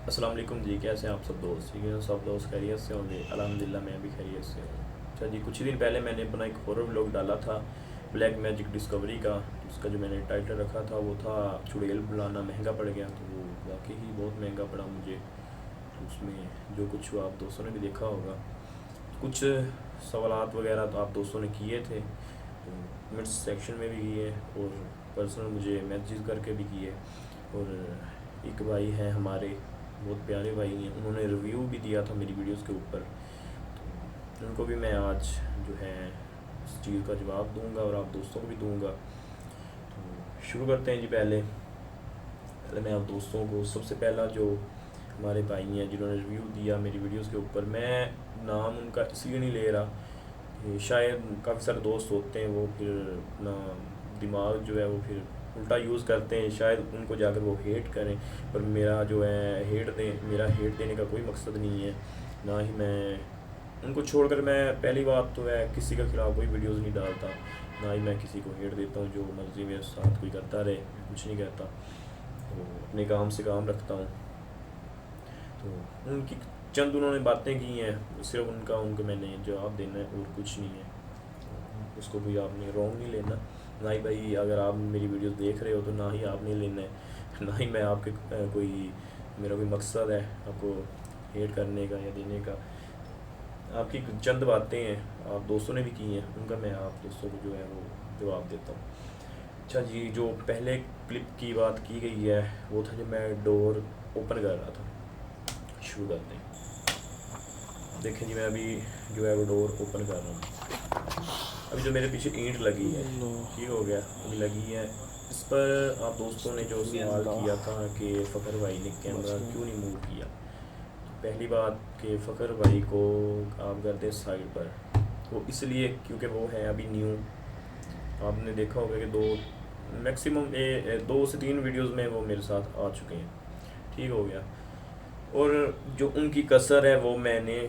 अस्सलाम वालेकुम जी। कैसे हैं आप सब दोस्त? ठीक है, सब दोस्त खैरियत से होंगे। अल्हम्दुलिल्लाह मैं भी खैरियत से हूँ। अच्छा जी, कुछ ही दिन पहले मैंने अपना एक हॉरर व्लॉग डाला था ब्लैक मैजिक डिस्कवरी का। उसका जो मैंने टाइटल रखा था वो था चुड़ैल बुलाना महंगा पड़ गया। तो वो वाकई ही बहुत महंगा पड़ा मुझे। तो उसमें जो कुछ हुआ आप दोस्तों ने भी देखा होगा। कुछ सवालात वगैरह तो आप दोस्तों ने किए थे, तो कमेंट्स सेक्शन में भी किए और पर्सनल मुझे मैसेज करके भी किए। और एक भाई हैं हमारे, बहुत प्यारे भाई हैं, उन्होंने रिव्यू भी दिया था मेरी वीडियोस के ऊपर। तो उनको भी मैं आज जो है इस चीज़ का जवाब दूंगा और आप दोस्तों को भी दूंगा। तो शुरू करते हैं जी। पहले पहले मैं आप दोस्तों को, सबसे पहला जो हमारे भाई हैं जिन्होंने रिव्यू दिया मेरी वीडियोस के ऊपर, मैं नाम उनका इसलिए नहीं ले रहा कि शायद काफ़ी सारे दोस्त होते हैं वो फिर अपना दिमाग जो है वो फिर उल्टा यूज़ करते हैं, शायद उनको जाकर वो हेट करें। पर मेरा जो है मेरा हेट देने का कोई मकसद नहीं है। ना ही मैं उनको छोड़कर, मैं पहली बात तो है किसी के खिलाफ कोई वीडियोज़ नहीं डालता, ना ही मैं किसी को हेट देता हूँ। जो मर्ज़ी मेरे साथ कोई करता रहे, मैं कुछ नहीं कहता। तो अपने काम से काम रखता हूँ। तो उनकी चंद उन्होंने बातें की हैं, सिर्फ उनका उनको मैंने जवाब देना है और कुछ नहीं है। तो उसको कोई आपने रॉन्ग नहीं लेना। ना ही भाई अगर आप मेरी वीडियोस देख रहे हो तो ना ही आपने लेना है, ना ही मैं आपके कोई मेरा कोई मकसद है आपको हेट करने का या देने का। आपकी चंद बातें हैं आप दोस्तों ने भी की हैं, उनका मैं आप दोस्तों को जो है वो जवाब देता हूँ। अच्छा जी, जो पहले क्लिप की बात की गई है वो था जब मैं डोर ओपन कर रहा था। शुरू करते हैं। देखें जी, मैं अभी जो है वो डोर ओपन कर रहा हूँ। अभी जो मेरे पीछे ईंट लगी है, अल्लाह ठीक हो गया, अभी लगी है। इस पर आप दोस्तों ने जो सवाल अल्लाह किया था कि फ़खर भाई ने कैमरा बस क्यों नहीं मूव किया, तो पहली बात कि फ़खर भाई को आप कर दें साइड पर, वो इसलिए क्योंकि वो है अभी न्यू। आपने देखा होगा कि दो मैक्सिमम 2 से 3 वीडियोस में वो मेरे साथ आ चुके हैं, ठीक हो गया। और जो उनकी कसर है वो मैंने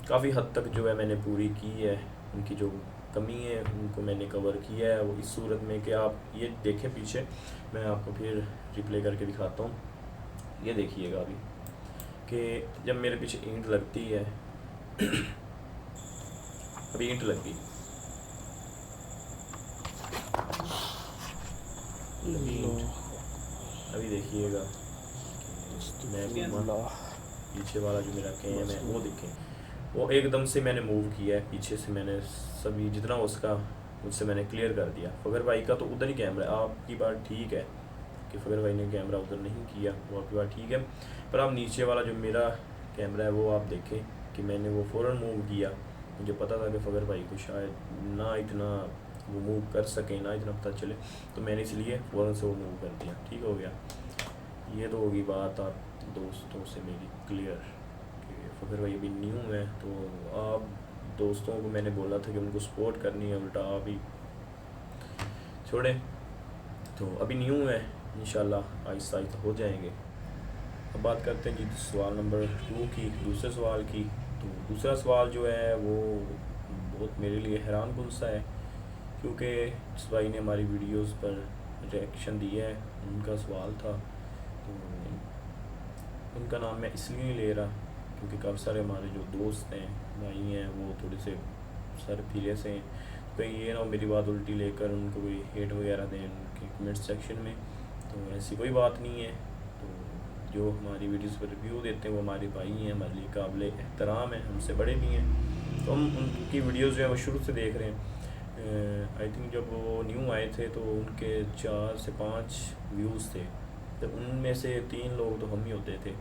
काफ़ी हद तक जो है मैंने पूरी की है। उनकी जो कमी है उनको मैंने कवर किया है। वो इस सूरत में कि आप ये देखें पीछे, मैं आपको फिर रिप्ले करके दिखाता हूँ। ये देखिएगा अभी कि जब मेरे पीछे ईंट लगती है अभी ईंट लग गई, लगी ईंट। अल्लाह अभी देखिएगा कि मैं घूमा, अस्तगफिरुल्लाह पीछे वाला जो मेरा कैम है बस वो देखें, वो एकदम से मैंने मूव किया है पीछे से। मैंने सभी जितना हो सका मुझसे मैंने क्लियर कर दिया। फ़खर भाई का तो उधर ही कैमरा है। आपकी बात ठीक है कि फ़खर भाई ने कैमरा उधर नहीं किया, वो आपकी बात ठीक है। पर आप नीचे वाला जो मेरा कैमरा है वो आप देखें कि मैंने वो फ़ौरन मूव किया। मुझे पता था कि फ़खर भाई को शायद ना इतना वो मूव कर सकें, ना इतना पता चले, तो मैंने इसलिए फ़ौरन से वो मूव कर दिया, ठीक हो गया। ये तो होगी बात आप दोस्तों से मेरी क्लियर कि फ़खर भाई अभी न्यू है। तो आप दोस्तों को मैंने बोला था कि उनको सपोर्ट करनी है, उल्टा आप ही छोड़े। तो अभी न्यू है, इंशाल्लाह आहिस्ता आहिस्ता हो जाएंगे। अब बात करते हैं जी सवाल नंबर 2 की, दूसरे सवाल की। तो दूसरा सवाल जो है वो बहुत मेरे लिए हैरान कुन सा है, क्योंकि जिस भाई ने हमारी वीडियोस पर रिएक्शन दिया है उनका सवाल था। तो उनका नाम मैं इसलिए नहीं ले रहा क्योंकि काफ़ी सारे हमारे जो दोस्त हैं, भाई हैं, वो थोड़े से सर फीले से हैं। तो कहीं ये ना हो मेरी बात उल्टी लेकर उनको कोई हेट वगैरह दें उनके कमेंट सेक्शन में। तो ऐसी कोई बात नहीं है। तो जो हमारी वीडियोस पर रिव्यू देते हैं वो हमारे भाई हैं, हमारे लिए काबिल एहतराम है, हमसे बड़े भी हैं। तो हम उनकी वीडियोस जो है वो शुरू से देख रहे हैं। आई थिंक जब वो न्यू आए थे तो उनके 4 से 5 व्यूज़ थे, तो उनमें से 3 लोग तो हम ही होते थे।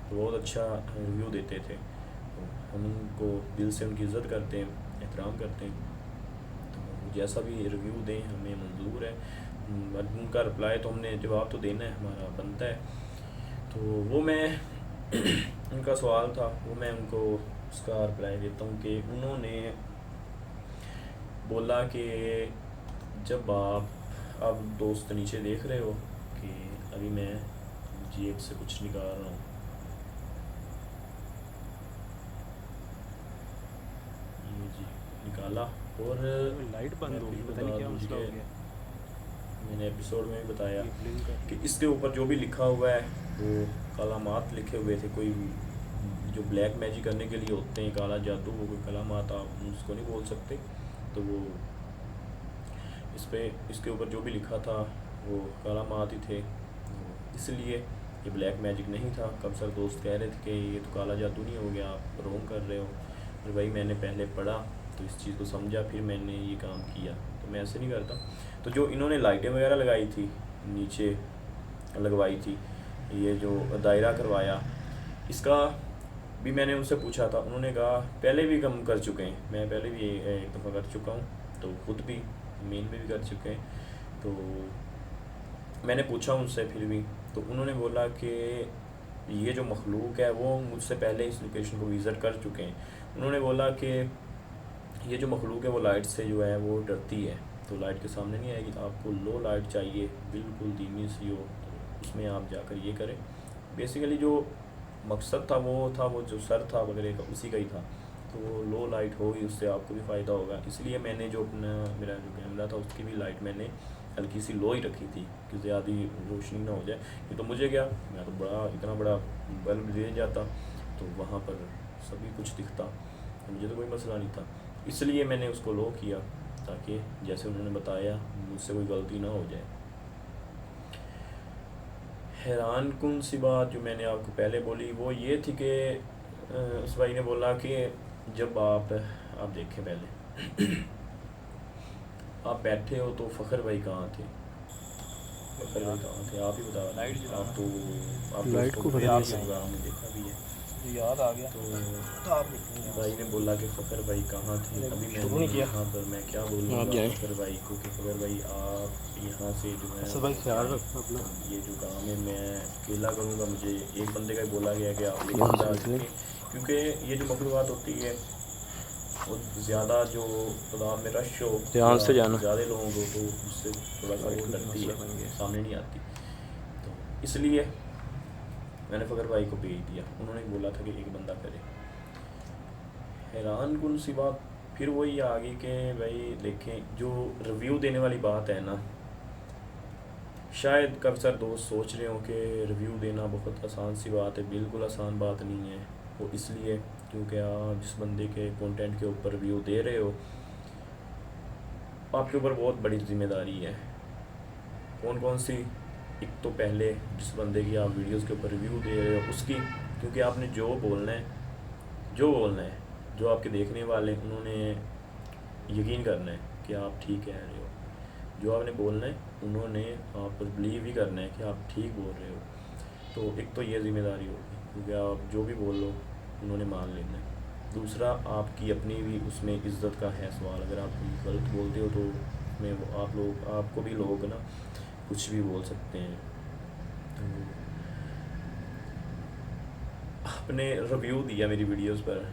तो बहुत अच्छा रिव्यू देते थे। तो हम उनको दिल से उनकी इज़्ज़त करते हैं, एहतराम करते हैं। तो जैसा भी रिव्यू दें हमें मंजूर है। उनका रिप्लाई तो हमने जवाब तो देना है, हमारा बनता है। तो वो मैं उनका सवाल था वो मैं उनको उसका रिप्लाई देता हूँ कि उन्होंने बोला कि जब आप दोस्त नीचे देख रहे हो कि अभी मैं जेब से कुछ निकाल रहा हूँ, ये जी निकाला। और लाइट मैं बंद फिर होगी, पता नहीं बता क्या दूँ जी मसला कि हो गया। मैंने एपिसोड में भी बताया ये ब्लिंक कर कि रही है। इसके ऊपर जो भी लिखा हुआ है वो कलामात लिखे हुए थे, कोई जो ब्लैक मैजिक करने के लिए होते हैं, काला जादू, वो कोई कलामात आप उसको नहीं बोल सकते। तो वो इसके ऊपर जो भी लिखा था वो कलामात ही थे, इसलिए ये ब्लैक मैजिक नहीं था। कब दोस्त कह रहे थे कि ये तो काला जादू नहीं हो गया, आप रोंग कर रहे हो। फिर भाई मैंने पहले पढ़ा तो इस चीज़ को समझा, फिर मैंने ये काम किया। तो मैं ऐसे नहीं करता। तो जो इन्होंने लाइटें वगैरह लगाई थी, नीचे लगवाई थी, ये जो दायरा करवाया, इसका भी मैंने उनसे पूछा था। उन्होंने कहा पहले भी कम कर चुके हैं, मैं पहले भी एक दफ़ा कर चुका हूँ, तो खुद भी मेन में भी कर चुके हैं। तो मैंने पूछा उनसे फिर भी, तो उन्होंने बोला कि ये जो मखलूक है वो मुझसे पहले इस लोकेशन को विज़िट कर चुके हैं। उन्होंने बोला कि ये जो मखलूक है वो लाइट से जो है वो डरती है, तो लाइट के सामने नहीं आएगी। आपको लो लाइट चाहिए, बिल्कुल धीमी सी हो, तो उसमें आप जाकर ये करें। बेसिकली जो मकसद था वो जो सर था वगैरह का उसी का ही था। तो लो लाइट होगी, उससे आपको भी फ़ायदा होगा। इसलिए मैंने जो अपना मेरा जो कैमरा था उसकी भी लाइट मैंने हल्की सी लो ही रखी थी कि ज़्यादा रोशनी ना हो जाए। ये तो मुझे क्या, मैं तो इतना बड़ा बल्ब ले जाता तो वहाँ पर सभी कुछ दिखता, तो मुझे तो कोई मसला नहीं था। इसलिए मैंने उसको लो किया ताकि जैसे उन्होंने बताया मुझसे कोई गलती ना हो जाए। हैरान कुन सी बात जो मैंने आपको पहले बोली वो ये थी कि उस भाई ने बोला कि जब आप देखें पहले आप बैठे हो तो फ़खर भाई कहाँ थे? फ़खर भाई कहाँ थे? आप ही बता रहे हैं। आप तो लाइट को बदल प्रोग्राम में देखा भी है, याद आ गया। तो भाई ने बोला कि फ़खर भाई कहाँ थे? अभी मैंने यहाँ पर मैं क्या बोलूँगा फ़खर भाई को कि फ़खर भाई आप यहाँ से जो है भाई ख्याल रखना अपना। ये जो काम है मैं अकेला करूँगा। मुझे एक बंदे का ही बोला गया कि आप लेकर जा सकें, क्योंकि ये जो मखलूक़ात होती है वो ज़्यादा जो तादाद में रश हो, ध्यान से जाना। ज़्यादा लोगों को, तो उससे थोड़ा सा वो डरती है, सामने नहीं आती। तो इसलिए मैंने फ़खर भाई को भेज दिया। उन्होंने बोला था कि एक बंदा करे। हैरान कुन सी बात फिर वही आ गई कि भाई देखें, जो रिव्यू देने वाली बात है ना, शायद अक्सर दोस्त सोच रहे हो कि रिव्यू देना बहुत आसान सी बात है। बिल्कुल आसान बात नहीं है वो, इसलिए क्योंकि आप जिस बंदे के कंटेंट के ऊपर रिव्यू दे रहे हो आपके ऊपर बहुत बड़ी ज़िम्मेदारी है। कौन सी? एक तो पहले जिस बंदे की आप वीडियोस के ऊपर रिव्यू दे रहे हो उसकी, क्योंकि आपने जो बोलना है जो आपके देखने वाले उन्होंने यकीन करना है कि आप ठीक कह रहे हो। जो आपने बोलना है उन्होंने आप पर बिलीव ही करना है कि आप ठीक बोल रहे हो। तो एक तो ये ज़िम्मेदारी होगी, क्योंकि आप जो भी बोलो उन्होंने मान लेना है। दूसरा, आपकी अपनी भी उसमें इज़्ज़त का है सवाल। अगर आप गलत बोलते हो तो उसमें वो आपको भी लोग ना कुछ भी बोल सकते हैं। तो आपने रिव्यू दिया मेरी वीडियोस पर,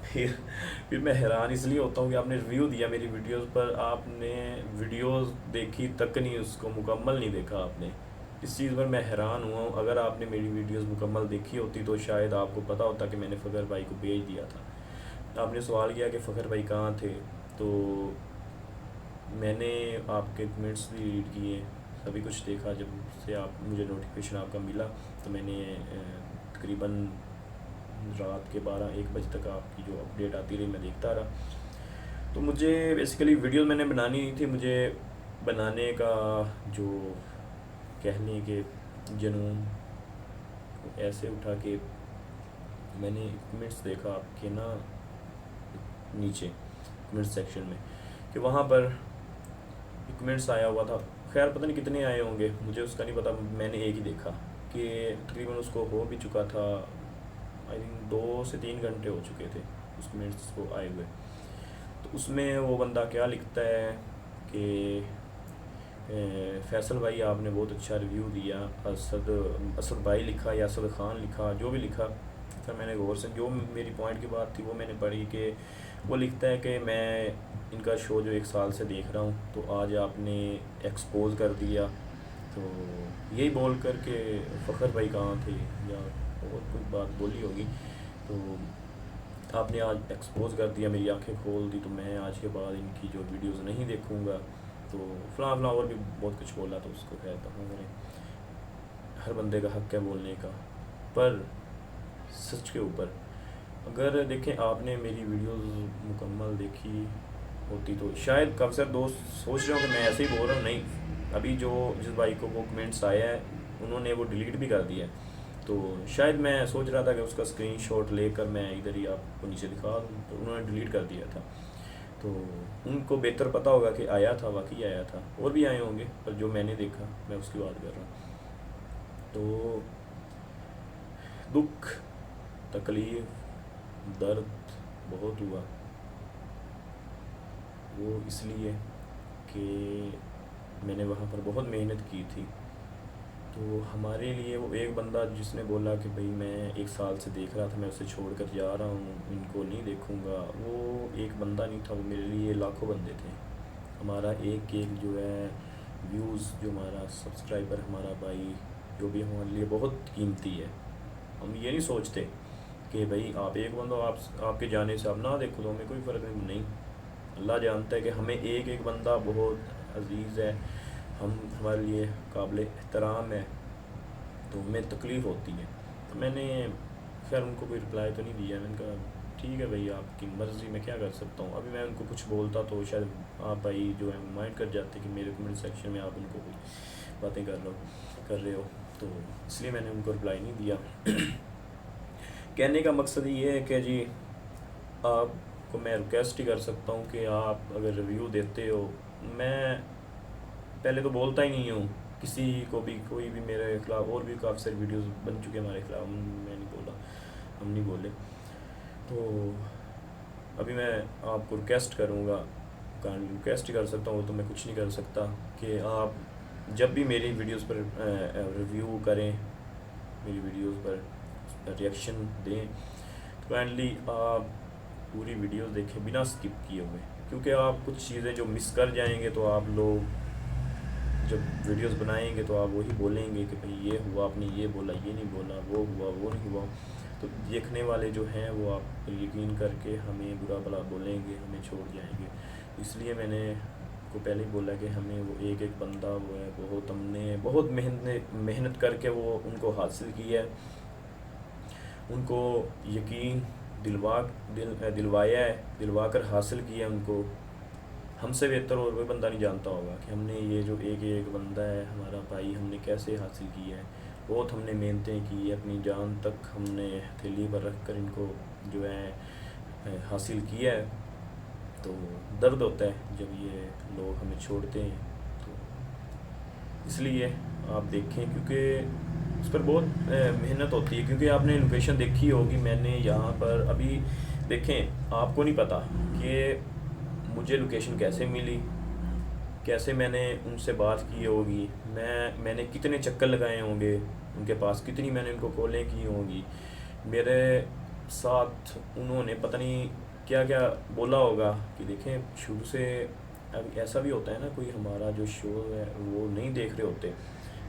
फिर मैं हैरान इसलिए होता हूँ कि आपने रिव्यू दिया मेरी वीडियोस पर, आपने वीडियोस देखी तक नहीं, उसको मुकम्मल नहीं देखा आपने। इस चीज़ पर मैं हैरान हुआ हूँ। अगर आपने मेरी वीडियोस मुकम्मल देखी होती तो शायद आपको पता होता कि मैंने फ़खर भाई को भेज दिया था। आपने सवाल किया कि फ़खर भाई कहाँ थे, तो मैंने आपके कमेंट्स भी रीड किए, सभी कुछ देखा। जब से आप मुझे नोटिफिकेशन आपका मिला तो मैंने तकरीबन रात के 12-1 बजे तक आपकी जो अपडेट आती रही मैं देखता रहा। तो मुझे बेसिकली वीडियो मैंने बनानी नहीं थी, मुझे बनाने का जो कहने के जुनून ऐसे उठा कि मैंने कमेंट्स देखा आपके ना नीचे कमेंट सेक्शन में कि वहाँ पर कमेंट्स आया हुआ था। खैर पता नहीं कितने आए होंगे, मुझे उसका नहीं पता। मैंने एक ही देखा कि तकरीबन उसको हो भी चुका था, आई थिंक 2 से 3 घंटे हो चुके थे उस कमेंट्स को आए हुए। तो उसमें वो बंदा क्या लिखता है कि फैसल भाई आपने बहुत अच्छा रिव्यू दिया। असद भाई लिखा या असद ख़ान लिखा, जो भी लिखा। फिर मैंने गौर से जो मेरी पॉइंट की बात थी वो मैंने पढ़ी कि वो लिखता है कि मैं इनका शो जो 1 साल से देख रहा हूँ, तो आज आपने एक्सपोज कर दिया। तो यही बोल कर के फ़खर भाई कहाँ थे या और कोई बात बोली होगी, तो आपने आज एक्सपोज कर दिया, मेरी आंखें खोल दी, तो मैं आज के बाद इनकी जो वीडियोस नहीं देखूँगा। तो फलां और भी बहुत कुछ बोला, तो उसको खैर तो करें। हर बंदे का हक है बोलने का, पर सच के ऊपर अगर देखें आपने मेरी वीडियोस मुकम्मल देखी होती तो शायद काफ़ी सारे दोस्त सोच रहे हो कि मैं ऐसे ही बोल रहा हूँ। नहीं, अभी जो जिस भाई को वो कमेंट्स आया है उन्होंने वो डिलीट भी कर दिया है, तो शायद मैं सोच रहा था कि उसका स्क्रीनशॉट लेकर मैं इधर ही आपको नीचे दिखा दूँ, तो उन्होंने डिलीट कर दिया था। तो उनको बेहतर पता होगा कि आया था, वाकई आया था, और भी आए होंगे, पर जो मैंने देखा मैं उसकी बात कर रहा हूँ। तो दुख, तकलीफ़, दर्द बहुत हुआ, वो इसलिए कि मैंने वहाँ पर बहुत मेहनत की थी। तो हमारे लिए वो एक बंदा जिसने बोला कि भाई मैं 1 साल से देख रहा था, मैं उसे छोड़ कर जा रहा हूँ, इनको नहीं देखूँगा, वो एक बंदा नहीं था, वो मेरे लिए लाखों बंदे थे। हमारा एक एक जो है व्यूज़, जो हमारा सब्सक्राइबर, हमारा भाई जो भी हमारे लिए बहुत कीमती है। हम ये नहीं सोचते कि भाई आप एक बंदा, आपके जाने से आप ना देखो तो हमें कोई फ़र्क नहीं। अल्लाह जानता है कि हमें एक एक बंदा बहुत अजीज़ है, हमारे लिए काबिल एहतराम है, तो हमें तकलीफ़ होती है। तो मैंने खैर उनको कोई रिप्लाई तो नहीं दिया, मैंने कहा ठीक है भाई आपकी मर्ज़ी, मैं क्या कर सकता हूँ। अभी मैं उनको कुछ बोलता तो शायद आप भाई जो है माइंड कर जाते कि मेरे कमेंट सेक्शन में आप उनको कोई बातें कर रहे हो, तो इसलिए मैंने उनको रिप्लाई नहीं दिया। कहने का मकसद ये है कि जी आपको मैं रिक्वेस्ट ही कर सकता हूँ कि आप अगर रिव्यू देते हो, मैं पहले तो बोलता ही नहीं हूँ किसी को भी, कोई भी मेरे खिलाफ, और भी काफ़ी सारी वीडियोस बन चुके हैं हमारे खिलाफ, मैं नहीं बोला, हम नहीं बोले। तो अभी मैं आपको रिक्वेस्ट करूँगा, रिक्वेस्ट ही कर सकता हूँ, तो मैं कुछ नहीं कर सकता, कि आप जब भी मेरी वीडियोस पर रिव्यू करें, मेरी वीडियोस पर रिएक्शन दें, तो काइंडली आप पूरी वीडियोस देखें बिना स्किप किए हुए, क्योंकि आप कुछ चीज़ें जो मिस कर जाएंगे तो आप लोग जब वीडियोस बनाएंगे तो आप वही बोलेंगे कि भाई ये हुआ, आपने ये बोला, ये नहीं बोला, वो हुआ, वो नहीं हुआ। तो देखने वाले जो हैं वो आप पर यकीन करके हमें बुरा भला बोलेंगे, हमें छोड़ जाएंगे। इसलिए मैंने को पहले ही बोला कि हमें वो एक एक बंदा वो है, बहुत हमने बहुत मेहनत करके वो उनको हासिल किया है, उनको यकीन दिलवाया है, दिलवा कर हासिल किया उनको। हमसे बेहतर और कोई बंदा नहीं जानता होगा कि हमने ये जो एक एक बंदा है हमारा भाई, हमने कैसे हासिल किया है। बहुत हमने मेहनतें की, अपनी जान तक हमने हथेली पर रख कर इनको जो है हासिल किया है। तो दर्द होता है जब ये लोग हमें छोड़ते हैं, तो इसलिए आप देखें, क्योंकि उस पर बहुत मेहनत होती है। क्योंकि आपने लोकेशन देखी होगी, मैंने यहाँ पर अभी देखें, आपको नहीं पता कि मुझे लोकेशन कैसे मिली, कैसे मैंने उनसे बात की होगी, मैंने कितने चक्कर लगाए होंगे उनके पास, कितनी मैंने उनको कॉलें की होंगी, मेरे साथ उन्होंने पता नहीं क्या क्या बोला होगा। कि देखें शुरू से, अब ऐसा भी होता है ना, कोई हमारा जो शो है वो नहीं देख रहे होते,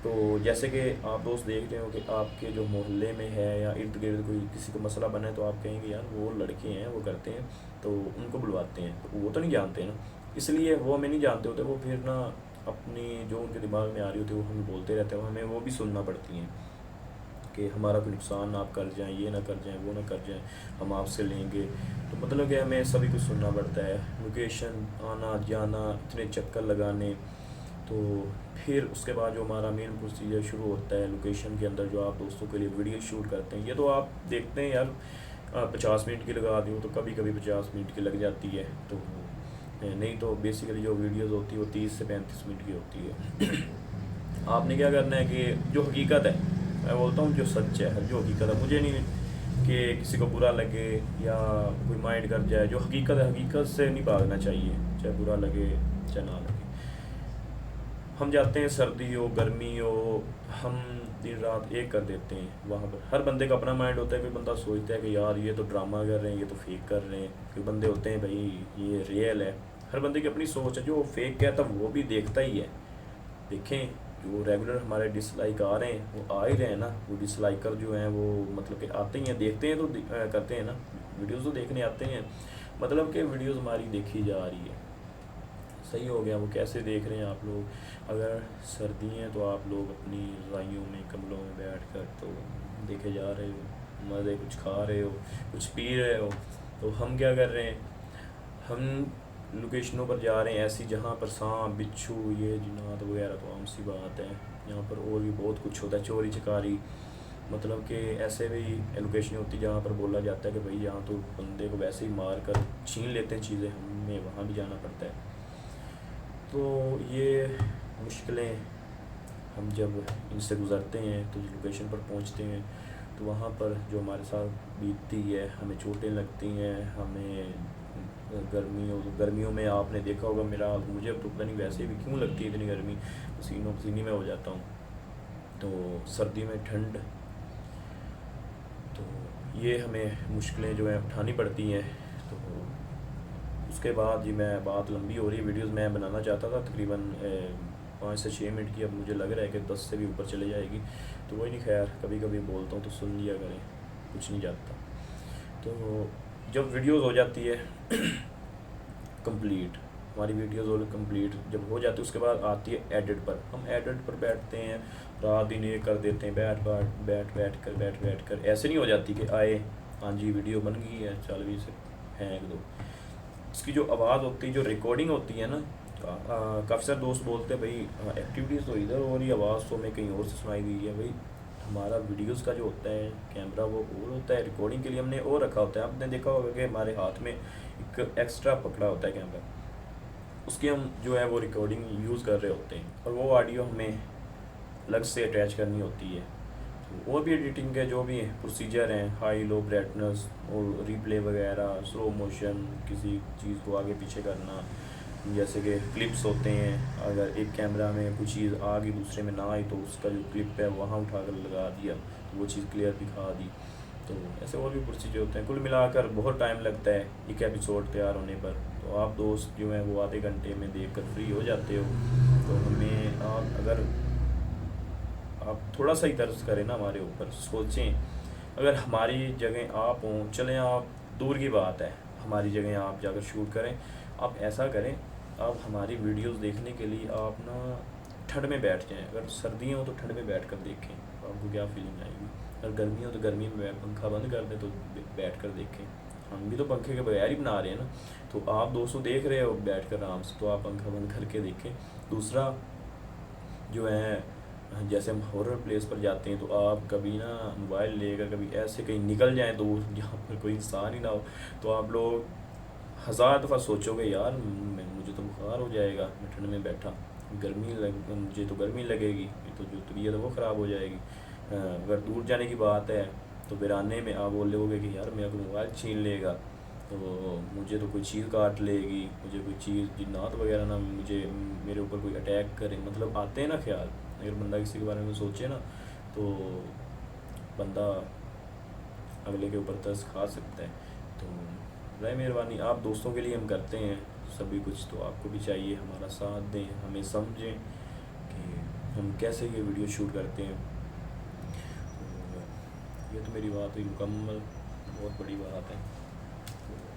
तो जैसे कि आप दोस्त देख रहे हो कि आपके जो मोहल्ले में है या इर्द गिर्द कोई किसी को मसला बना है, तो आप कहेंगे यार वो लड़के हैं, वो करते हैं, तो उनको बुलवाते हैं। तो वो तो नहीं जानते ना, इसलिए वो हमें नहीं जानते होते, वो फिर ना अपनी जो उनके दिमाग में आ रही होती है वो हमें बोलते रहते हैं, हमें वो भी सुनना पड़ती हैं कि हमारा कोई नुकसान आप कर जाएँ, ये ना कर जाएँ, वो ना कर जाएँ, हम आपसे लेंगे। तो मतलब कि हमें सभी कुछ सुनना पड़ता है, लोकेशन आना जाना, इतने चक्कर लगाने। तो फिर उसके बाद जो हमारा मेन प्रोसीजर शुरू होता है लोकेशन के अंदर, जो आप दोस्तों के लिए वीडियो शूट करते हैं। ये तो आप देखते हैं यार 50 मिनट की लगा दी हो, तो कभी कभी 50 मिनट की लग जाती है, तो नहीं तो बेसिकली जो वीडियोस होती है वो 30 से 35 मिनट की होती है। आपने क्या करना है कि जो हकीकत है, मैं बोलता हूँ जो सच है, जो हकीकत है, मुझे नहीं कि किसी को बुरा लगे या कोई माइंड कर जाए। जो हकीकत है, हकीकत से नहीं भागना चाहिए, चाहे बुरा लगे चाहे ना लगे। हम जाते हैं सर्दी हो गर्मी हो, हम दिन रात एक कर देते हैं वहाँ पर। हर बंदे का अपना माइंड होता है, कोई बंदा सोचता है कि यार ये तो ड्रामा कर रहे हैं, ये तो फेक कर रहे हैं, कोई बंदे होते हैं भाई ये रियल है। हर बंदे की अपनी सोच है, जो फेक कहता है वो भी देखता ही है। देखें जो रेगुलर हमारे डिसलाइक आ रहे हैं वो आ ही रहे हैं ना, वो डिसलाइकर जो हैं वो मतलब कि आते ही हैं, देखते हैं तो करते हैं ना, वीडियोज़ तो देखने आते हैं, मतलब कि वीडियोज़ हमारी देखी जा रही है। सही हो गया। वो कैसे देख रहे हैं आप लोग? अगर सर्दी है तो आप लोग अपनी रज़ाइयों में, कम्बलों में बैठ कर तो देखे जा रहे हो, मज़े कुछ खा रहे हो, कुछ पी रहे हो। तो हम क्या कर रहे हैं? हम लोकेशनों पर जा रहे हैं ऐसी जहाँ पर सांप, बिच्छू, ये जिन्नात वगैरह तो आम सी बात है। यहाँ पर और भी बहुत कुछ होता है, चोरी चकारी, मतलब कि ऐसे भी लोकेशन होती है जहाँ पर बोला जाता है कि भाई यहाँ तो बंदे को वैसे ही मार कर छीन लेते हैं चीज़ें, हमें वहाँ भी जाना पड़ता है। तो ये मुश्किलें हम जब इनसे गुज़रते हैं तो लोकेशन पर पहुँचते हैं तो वहाँ पर जो हमारे साथ बीतती है, हमें चोटें लगती हैं, हमें गर्मियों में आपने देखा होगा मेरा, मुझे अब तो पता नहीं वैसे भी क्यों लगती है इतनी गर्मी, पसीनों पसीनी में हो जाता हूँ। तो सर्दी में ठंड, तो ये हमें मुश्किलें जो हैं उठानी पड़ती हैं। तो उसके बाद जी, मैं बात लंबी हो रही है, वीडियोस मैं बनाना चाहता था तकरीबन 5 से 6 मिनट की, अब मुझे लग रहा है कि 10 से भी ऊपर चले जाएगी। तो वही नहीं, खैर कभी कभी बोलता हूँ तो सुन लिया करें, कुछ नहीं जाता। तो जब वीडियोस हो जाती है कंप्लीट, हमारी वीडियोस और कंप्लीट जब हो जाती है उसके बाद आती है एडिट पर। हम एडिट पर बैठते हैं, रात दिन ये कर देते हैं, बैठ कर ऐसे नहीं हो जाती कि आए हाँ जी वीडियो बन गई है, चल भी से हैं एक दो। इसकी जो आवाज़ होती है, जो रिकॉर्डिंग होती है ना, काफ़ी सारे दोस्त बोलते हैं भाई एक्टिविटीज़ तो इधर हो रही है, आवाज़ तो हमें कहीं और से सुनाई दी है। भाई हमारा वीडियोस का जो होता है कैमरा वो और होता है, रिकॉर्डिंग के लिए हमने और रखा होता है। आपने देखा होगा कि हमारे हाथ में एक एक्स्ट्रा पकड़ा होता है कैमरा, उसकी हम जो है वो रिकॉर्डिंग यूज़ कर रहे होते हैं और वो ऑडियो हमें अलग से अटैच करनी होती है। तो और भी एडिटिंग के जो भी प्रोसीजर हैं, हाई लो ब्राइटनेस और रिप्ले वगैरह, स्लो मोशन, किसी चीज़ को आगे पीछे करना, जैसे कि क्लिप्स होते हैं, अगर एक कैमरा में कोई चीज़ आ गई दूसरे में ना आई तो उसका जो क्लिप है वहाँ उठा कर लगा दिया तो वो चीज़ क्लियर दिखा दी। तो ऐसे और भी प्रोसीजर होते हैं। कुल मिलाकर बहुत टाइम लगता है एक एपिसोड तैयार होने पर। तो आप दोस्त जो हैं वो आधे घंटे में देख कर फ्री हो जाते हो। तो हमें अगर आप थोड़ा सा ही दर्ज करें ना हमारे ऊपर, सोचें अगर हमारी जगह आप हों, चलें आप दूर की बात है, हमारी जगह आप जाकर शूट करें। आप ऐसा करें, आप हमारी वीडियोस देखने के लिए आप ना ठंड में बैठ जाएं। अगर सर्दियाँ हो तो ठंड में बैठ कर देखें, तो आपको क्या फीलिंग आएगी। अगर गर्मी हो तो गर्मी में पंखा बंद कर दें तो बैठ कर देखें। हम भी तो पंखे के बगैर ही बना रहे हैं ना। तो आप दोस्तों देख रहे हो बैठ कर आराम से, तो आप पंखा बंद करके देखें। दूसरा जो है, जैसे हम हॉरर प्लेस पर जाते हैं तो आप कभी ना मोबाइल लेकर कभी ऐसे कहीं निकल जाएं दूर जहाँ पर कोई इंसान ही ना हो, तो आप लोग 1000 दफ़ा सोचोगे यार मुझे तो बुखार हो जाएगा, मैं ठंड में बैठा, मुझे तो गर्मी लगेगी, ये तो जो तबीयत है वो ख़राब हो जाएगी। अगर दूर जाने की बात है तो बिराने में आप बोल लोगे कि यार मेरा कोई मोबाइल छीन लेगा, तो मुझे तो कोई चीज़ काट लेगी, मुझे कोई चीज़ जिन्नात वगैरह ना मुझे मेरे ऊपर कोई अटैक करे, मतलब आते हैं ना ख्याल। अगर बंदा किसी के बारे में सोचे ना तो बंदा अगले के ऊपर तरस खा सकता है। तो रहे मेहरबानी, आप दोस्तों के लिए हम करते हैं सभी कुछ, तो आपको भी चाहिए हमारा साथ दें, हमें समझें कि हम कैसे ये वीडियो शूट करते हैं। तो ये तो मेरी बात हुई मुकम्मल, बहुत बड़ी बात है।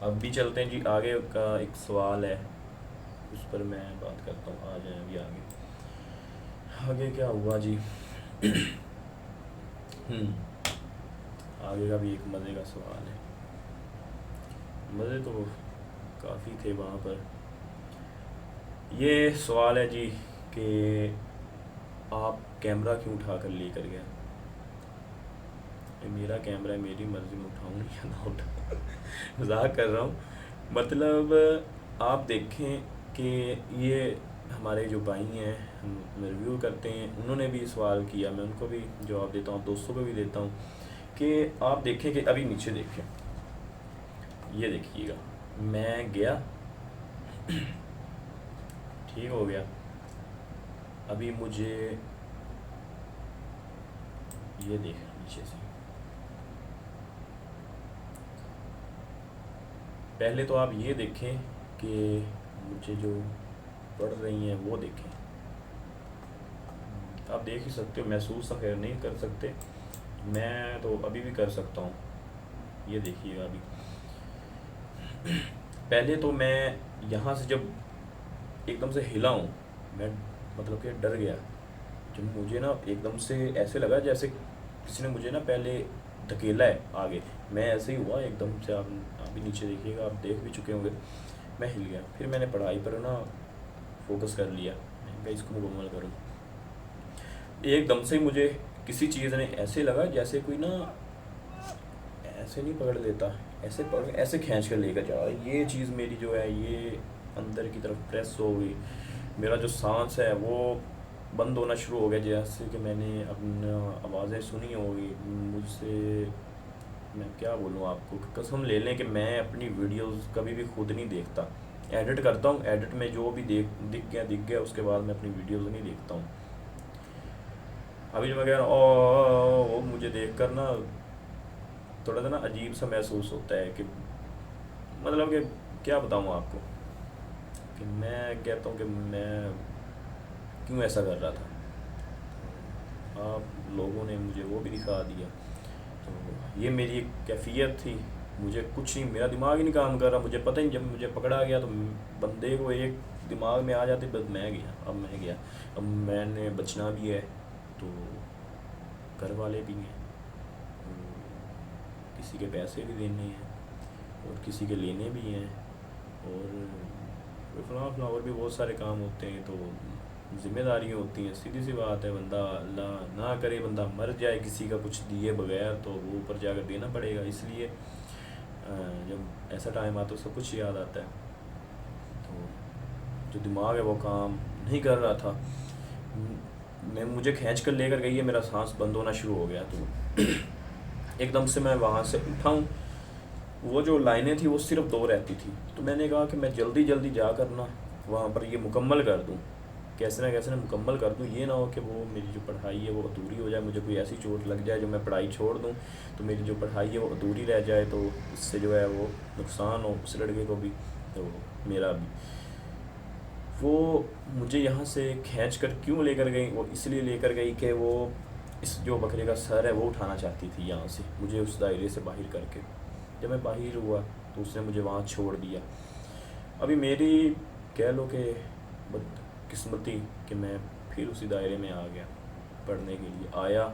अब भी चलते हैं जी, आगे का एक सवाल है उस पर मैं बात करता हूँ। आ जाए अभी आगे क्या हुआ जी। आगे का भी एक मज़े का सवाल है। मज़े तो काफ़ी थे वहाँ पर। ये सवाल है जी कि आप कैमरा क्यों उठा कर लेकर गए। मेरा कैमरा है, मेरी मर्ज़ी में उठाऊँ या ना उठाऊँ। मजाक कर रहा हूँ। मतलब आप देखें कि ये हमारे जो भाई हैं, हम रिव्यू करते हैं, उन्होंने भी सवाल किया, मैं उनको भी जवाब देता हूँ, दोस्तों को भी देता हूँ कि आप देखें कि अभी नीचे देखें, ये देखिएगा, मैं गया ठीक हो गया, अभी मुझे ये देख नीचे से, पहले तो आप ये देखें कि मुझे जो पढ़ रही हैं वो देखें। आप देख ही सकते हो, महसूस तो खैर नहीं कर सकते, मैं तो अभी भी कर सकता हूँ। ये देखिएगा अभी पहले तो मैं यहाँ से जब एकदम से हिला हूँ मैं, मतलब कि डर गया। जब मुझे ना एकदम से ऐसे लगा जैसे किसी ने मुझे ना पहले धकेला है आगे, मैं ऐसे ही हुआ एकदम से। आप भी नीचे देखिएगा, आप देख भी चुके होंगे, मैं हिल गया। फिर मैंने पढ़ाई पर ना फोकस कर लिया, मैंने कहा इसको मुकम्मल करूँ। एकदम से मुझे किसी चीज़ ने ऐसे लगा जैसे कोई ना ऐसे नहीं पकड़ लेता, ऐसे पकड़ ऐसे खींच कर लेकर जा, ये चीज़ मेरी जो है ये अंदर की तरफ प्रेस हो गई। मेरा जो सांस है वो बंद होना शुरू हो गया, जैसे कि मैंने अपना आवाज़ें सुनी होगी मुझसे। मैं क्या बोलूँ आपको, कसम ले लें कि मैं अपनी वीडियोस कभी भी खुद नहीं देखता, एडिट करता हूँ, एडिट में जो भी दिख गया, उसके बाद मैं अपनी वीडियोस नहीं देखता हूँ। अभी जो मैं कह रहा हूँ वो मुझे देख कर ना थोड़ा सा ना अजीब सा महसूस होता है कि मतलब कि क्या बताऊँ आपको, कि मैं कहता हूँ कि मैं क्यों ऐसा कर रहा था। आप लोगों ने मुझे वो भी दिखा दिया, तो ये मेरी एक कैफियत थी। मुझे कुछ नहीं, मेरा दिमाग ही नहीं काम कर रहा, मुझे पता ही नहीं। जब मुझे पकड़ा गया तो बंदे को एक दिमाग में आ जाते, बस मैं गया। अब मैंने बचना भी है, तो घर वाले भी हैं, तो किसी के पैसे भी देने हैं और किसी के लेने भी हैं, और फलां और भी बहुत सारे काम होते हैं, तो जिम्मेदारियाँ होती हैं। सीधी सी बात है, बंदा अल्लाह ना करे बंदा मर जाए किसी का कुछ दिए बगैर, तो वो ऊपर जाकर देना पड़ेगा। इसलिए जब ऐसा टाइम आता है तो सब कुछ याद आता है। तो जो दिमाग है वो काम नहीं कर रहा था, मैं मुझे खींच कर लेकर गई है, मेरा सांस बंद होना शुरू हो गया। तो एकदम से मैं वहाँ से उठाऊँ, वो जो लाइनें थी वो सिर्फ 2 रहती थी, तो मैंने कहा कि मैं जल्दी जल्दी जाकर ना वहाँ पर ये मुकम्मल कर दूँ, कैसे ना मुकम्मल कर दूँ। ये ना हो कि वो मेरी जो पढ़ाई है वो अधूरी हो जाए, मुझे कोई ऐसी चोट लग जाए जो मैं पढ़ाई छोड़ दूँ, तो मेरी जो पढ़ाई है वो अधूरी रह जाए, तो इससे जो है वो नुकसान हो उस लड़के को भी, तो मेरा भी। वो मुझे यहाँ से खींच कर क्यों लेकर गई, वो इसलिए लेकर गई कि वो इस जो बकरे का सर है वो उठाना चाहती थी यहाँ से, मुझे उस दायरे से बाहर करके। जब मैं बाहर हुआ तो उसने मुझे वहाँ छोड़ दिया। अभी मेरी कह लो कि बदकिस्मती कि मैं फिर उसी दायरे में आ गया पढ़ने के लिए। आया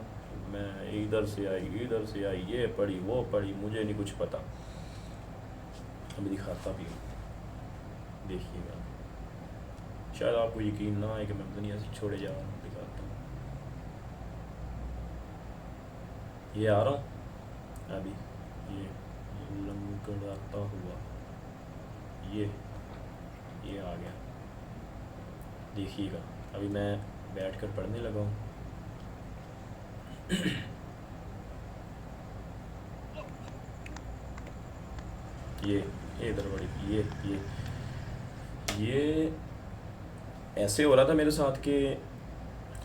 मैं, इधर से आई, ये पढ़ी वो पढ़ी, मुझे नहीं कुछ पता। अभी दिखाता भी हूँ, देखिएगा, शायद आपको यकीन ना आए कि मैं दुनिया से छोड़े जा रहा हूँ। दिखाता हूँ, ये आ रहा हूँ अभी, ये लंगड़ाता हुआ, ये आ गया, देखिएगा। अभी मैं बैठकर पढ़ने लगा हूँ। ये इधर बड़ी, ये ऐसे हो रहा था मेरे साथ कि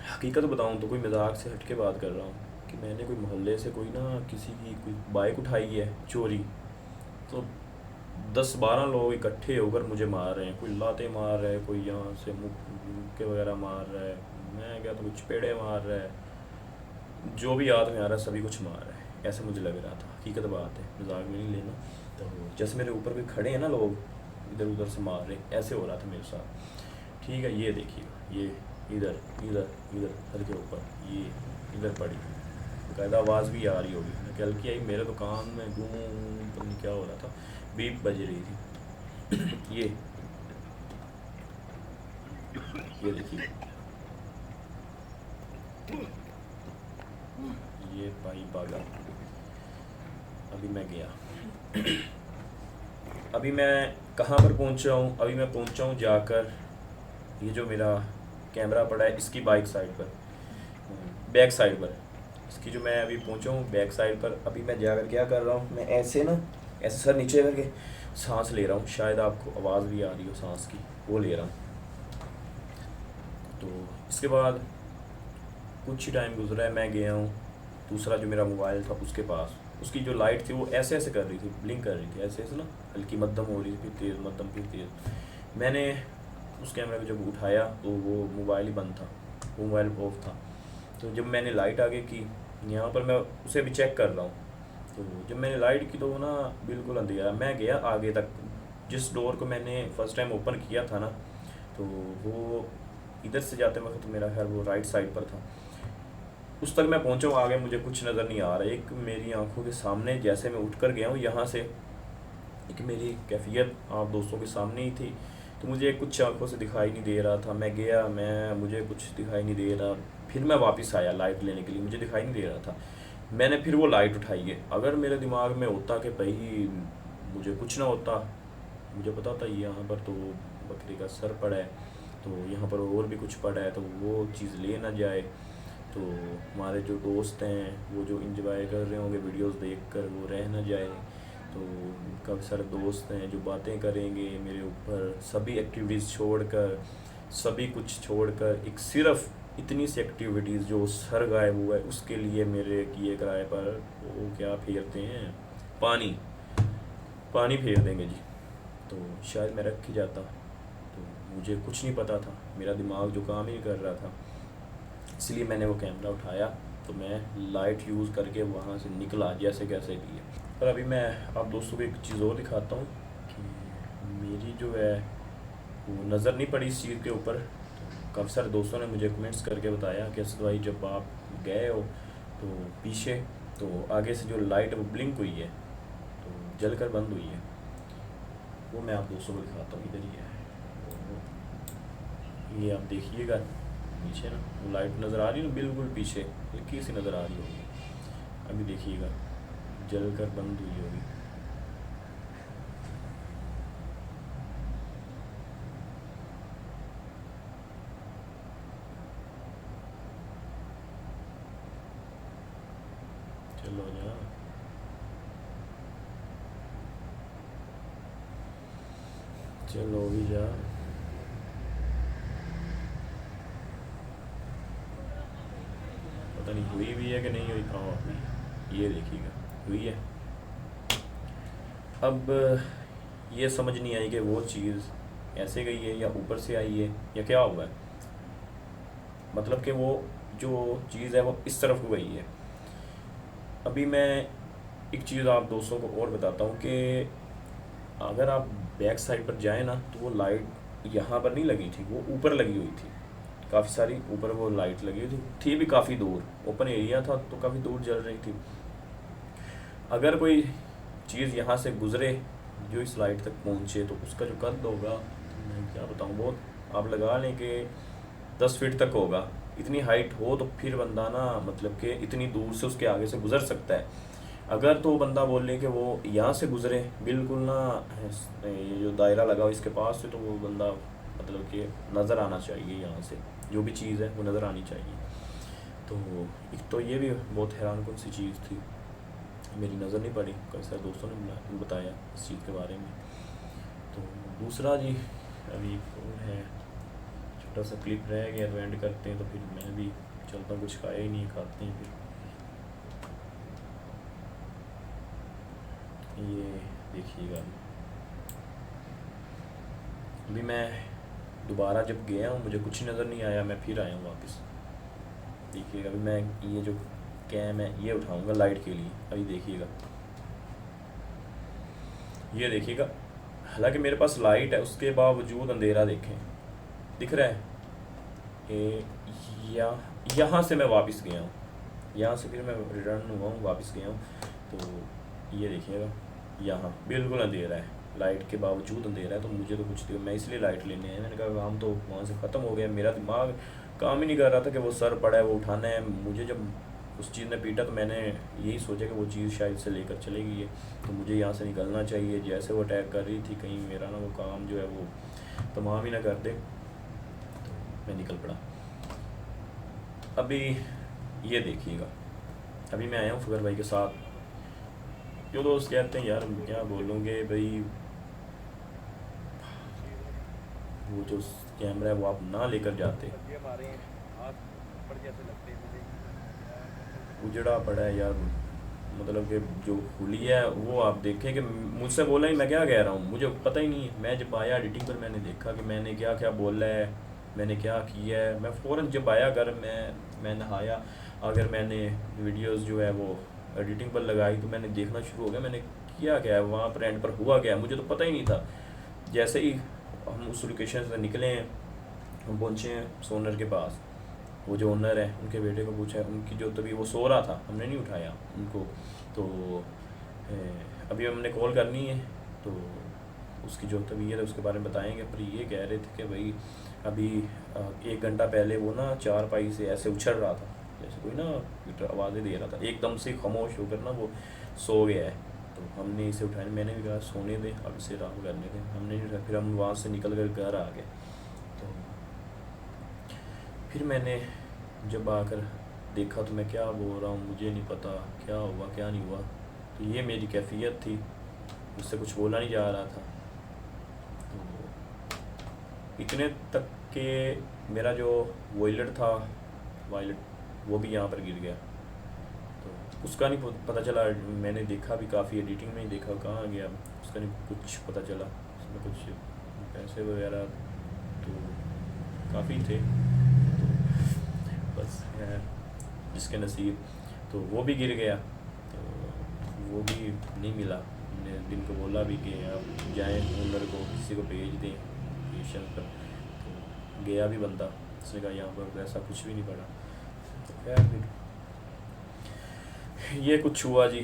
हकीकत बताऊँ तो कोई मजाक से हट के बात कर रहा हूँ, कि मैंने कोई मोहल्ले से कोई ना किसी की कोई बाइक उठाई है चोरी, तो 10-12 लोग इकट्ठे होकर मुझे मार रहे हैं। कोई लाते मार रहा है, कोई यहाँ से मुक्के वगैरह मार रहा है, मैं क्या तो कुछ पेड़े मार रहा है, जो भी याद में आ रहा है सभी कुछ मार रहा है। ऐसा मुझे लग रहा था, हकीकत बात है, मजाक में नहीं लेना। तो जैसे मेरे ऊपर भी खड़े हैं ना लोग, इधर उधर से मार रहे, ऐसे हो रहा था मेरे साथ। ठीक है, ये देखिएगा, ये इधर सर के ऊपर, ये इधर पड़ी, बाकायदा आवाज़ भी आ रही होगी। मैं कल की आई, मेरे दुकान में गूं, पता नहीं क्या हो रहा था, बीप बज रही थी। ये देखिए, ये भाई भागा। अभी मैं गया, अभी मैं कहाँ पर पहुँचा हूँ, अभी मैं पहुँचा हूँ जाकर, ये जो मेरा कैमरा पड़ा है इसकी बैक साइड पर, इसकी जो मैं अभी पहुँचा हूँ बैक साइड पर। अभी मैं जाकर क्या कर रहा हूँ, मैं ऐसे सर नीचे करके सांस ले रहा हूँ। शायद आपको आवाज़ भी आ रही हो सांस की, वो ले रहा हूँ। तो इसके बाद कुछ ही टाइम गुजरा है, मैं गया हूँ दूसरा जो मेरा मोबाइल था उसके पास, उसकी जो लाइट थी वो ऐसे कर रही थी, ब्लिंक कर रही थी ऐसे ना, हल्की मध्यम हो रही थी, फिर तेज़, मध्यम, फिर तेज़। मैंने उस कैमरे को जब उठाया तो वो मोबाइल ही बंद था, वो मोबाइल ऑफ था। तो जब मैंने लाइट आगे की, यहाँ पर मैं उसे भी चेक कर रहा हूँ, तो जब मैंने लाइट की तो ना बिल्कुल अंधेरा। मैं गया आगे तक, जिस डोर को मैंने फ़र्स्ट टाइम ओपन किया था ना, तो वो इधर से जाते वक्त मेरा ख्याल वो राइट साइड पर था। उस तक मैं पहुंचा हूँ, आगे मुझे कुछ नज़र नहीं आ रहा। एक मेरी आंखों के सामने जैसे मैं उठ कर गया हूँ यहाँ से, एक मेरी कैफियत आप दोस्तों के सामने ही थी, तो मुझे कुछ आंखों से दिखाई नहीं दे रहा था। मैं गया, मुझे कुछ दिखाई नहीं दे रहा। फिर मैं वापस आया लाइट लेने के लिए, मुझे दिखाई नहीं दे रहा था। मैंने फिर वो लाइट उठाई है। अगर मेरे दिमाग में होता कि भाई मुझे कुछ ना होता, मुझे पता था यहाँ पर तो बकरी का सर पड़ा है, तो यहाँ पर और भी कुछ पड़ा है, तो वो चीज़ ले ना जाए, तो हमारे जो दोस्त हैं वो जो इंजॉय कर रहे होंगे वीडियोस देखकर, वो रह ना जाए। तो काफ़ी सारे दोस्त हैं जो बातें करेंगे मेरे ऊपर, सभी एक्टिविटीज़ छोड़कर, सभी कुछ छोड़कर, एक सिर्फ इतनी सी एक्टिविटीज़ जो सर गायब हुआ है उसके लिए मेरे किए किराए पर वो क्या फेरते हैं, पानी पानी फेर देंगे जी। तो शायद मैं रख ही जाता, तो मुझे कुछ नहीं पता था, मेरा दिमाग जो काम ही नहीं कर रहा था, इसलिए मैंने वो कैमरा उठाया। तो मैं लाइट यूज़ करके वहाँ से निकला जैसे कैसे भी है। पर अभी मैं आप दोस्तों को एक चीज़ और दिखाता हूँ कि मेरी जो है वो नज़र नहीं पड़ी इस चीज़ के ऊपर। तो काफ़ी सारे दोस्तों ने मुझे कमेंट्स करके बताया कि असद भाई जब आप गए हो तो पीछे तो आगे से जो लाइट वो ब्लिंक हुई है तो जलकर बंद हुई है, वो मैं आप दोस्तों को दिखाता हूँ। इधर ही है, ये आप देखिएगा पीछे ना, वो लाइट नज़र आ रही है ना, बिल्कुल पीछे हल्की सी नज़र आ रही होगी, अभी देखिएगा जलकर बंद हुई होगी। चलो जा, चलो भी जा। पता नहीं हुई भी है कि नहीं हुई। हाँ हुई, ये देखिएगा हुई है। अब ये समझ नहीं आई कि वो चीज़ ऐसे गई है या ऊपर से आई है या क्या हुआ है, मतलब कि वो जो चीज़ है वो इस तरफ को गई है। अभी मैं एक चीज़ आप दोस्तों को और बताता हूँ कि अगर आप बैक साइड पर जाएं ना तो वो लाइट यहाँ पर नहीं लगी थी, वो ऊपर लगी हुई थी, काफ़ी सारी ऊपर वो लाइट लगी हुई थी भी काफ़ी दूर, ओपन एरिया था तो काफ़ी दूर जल रही थी। अगर कोई चीज़ यहाँ से गुजरे जो इस लाइट तक पहुँचे तो उसका जो कद होगा मैं क्या बताऊँ, बहुत आप लगा लें कि 10 फीट तक होगा। इतनी हाइट हो तो फिर बंदा ना मतलब कि इतनी दूर से उसके आगे से गुजर सकता है। अगर तो बंदा बोले कि वो यहाँ से गुजरे बिल्कुल ना, ये जो दायरा लगा हो इसके पास से, तो वो बंदा मतलब कि नज़र आना चाहिए, यहाँ से जो भी चीज़ है वो नज़र आनी चाहिए। तो एक तो ये भी बहुत हैरान कौन सी चीज़ थी, मेरी नज़र नहीं पड़ी, कई सारे दोस्तों ने बताया इस चीज़ के बारे में। तो दूसरा जी अभी और है, छोटा सा क्लिप रह गया तो एंड करते हैं, तो फिर मैं भी चलता हूँ, कुछ खाया ही नहीं, खाते हैं फिर। ये देखिएगा अभी मैं दोबारा जब गया हूँ मुझे कुछ नज़र नहीं आया, मैं फिर आया हूँ वापस। देखिएगा अभी मैं ये जो कैम है ये उठाऊंगा लाइट के लिए, अभी देखिएगा, ये देखिएगा, हालांकि मेरे पास लाइट है उसके बावजूद अंधेरा देखें दिख रहा है। यहाँ से मैं वापस गया हूँ, यहाँ से फिर मैं रिटर्न हुआ हूँ, वापस गया हूँ, तो ये देखिएगा यहाँ बिल्कुल अंधेरा है, लाइट के बावजूद अंधेरा है। तो मुझे तो कुछ मैं इसलिए लाइट लेने आया, मैंने कहा काम तो वहाँ से ख़त्म हो गया, मेरा दिमाग काम ही नहीं कर रहा था कि वो सर पड़ा है वो उठाना है मुझे। जब उस चीज़ ने पीटा तो मैंने यही सोचा कि वो चीज़ शायद से लेकर चली गई है, तो मुझे यहाँ से निकलना चाहिए। जैसे वो अटैक कर रही थी कहीं मेरा ना वो काम जो है वो तमाम ही ना कर दे, तो मैं निकल पड़ा। अभी ये देखिएगा, अभी मैं आया हूँ फ़िगर भाई के साथ, जो दोस्त कहते हैं यार क्या बोलूँगे भाई, वो जो कैमरा है वो आप ना लेकर जाते, उजड़ा पड़ा है यार, मतलब कि जो हुलिया है वो आप देखें कि मुझसे बोला ही मैं क्या कह रहा हूँ, मुझे पता ही नहीं है। मैं जब आया एडिटिंग पर मैंने देखा कि मैंने क्या क्या बोला है, मैंने क्या किया है। मैं फ़ौरन जब आया घर मैं नहाया, अगर मैंने वीडियोस जो है वो एडिटिंग पर लगाई तो मैंने देखना शुरू हो गया मैंने किया क्या है वहाँ पर, एंड पर हुआ क्या है, मुझे तो पता ही नहीं था। जैसे ही हम उस लोकेशन से निकले हैं हम पहुँचे हैं सोनर के पास। वो जो ओनर है उनके बेटे को पूछा, उनकी जो तभी वो सो रहा था, हमने नहीं उठाया उनको। तो अभी हमने कॉल करनी है, तो उसकी जो तबीयत है उसके बारे में बताएंगे। पर ये कह रहे थे कि भाई अभी 1 घंटा पहले वो ना चारपाई से ऐसे उछल रहा था, जैसे कोई ना आवाज़ें दे रहा था, एकदम से खामोश होकर ना वो सो गया है। तो हमने इसे उठाया, मैंने भी कहा सोने दे, अब इसे आराम करने दें, हमने नहीं उठाया। फिर हम वहाँ से निकल कर घर आ गए। तो फिर मैंने जब आकर देखा तो मैं क्या बोल रहा हूँ मुझे नहीं पता क्या हुआ क्या नहीं हुआ। तो ये मेरी कैफियत थी, मुझसे कुछ बोला नहीं जा रहा था। तो इतने तक के मेरा जो वॉयलेट था, वो भी यहाँ पर गिर गया। तो उसका नहीं पता चला, मैंने देखा भी काफ़ी, एडिटिंग में ही देखा कहाँ गया, उसका नहीं कुछ पता चला। उसमें कुछ पैसे वगैरह तो काफ़ी थे, तो बस है जिसके नसीब। तो वो भी गिर गया, तो वो भी नहीं मिला। हमने दिन को बोला भी कि आप जाएं ओनर को किसी को भेज दें स्टेशन पर। तो गया भी बंदा, उसने कहा यहाँ पर ऐसा कुछ भी नहीं पड़ा। तो खैर फिर ये कुछ हुआ जी।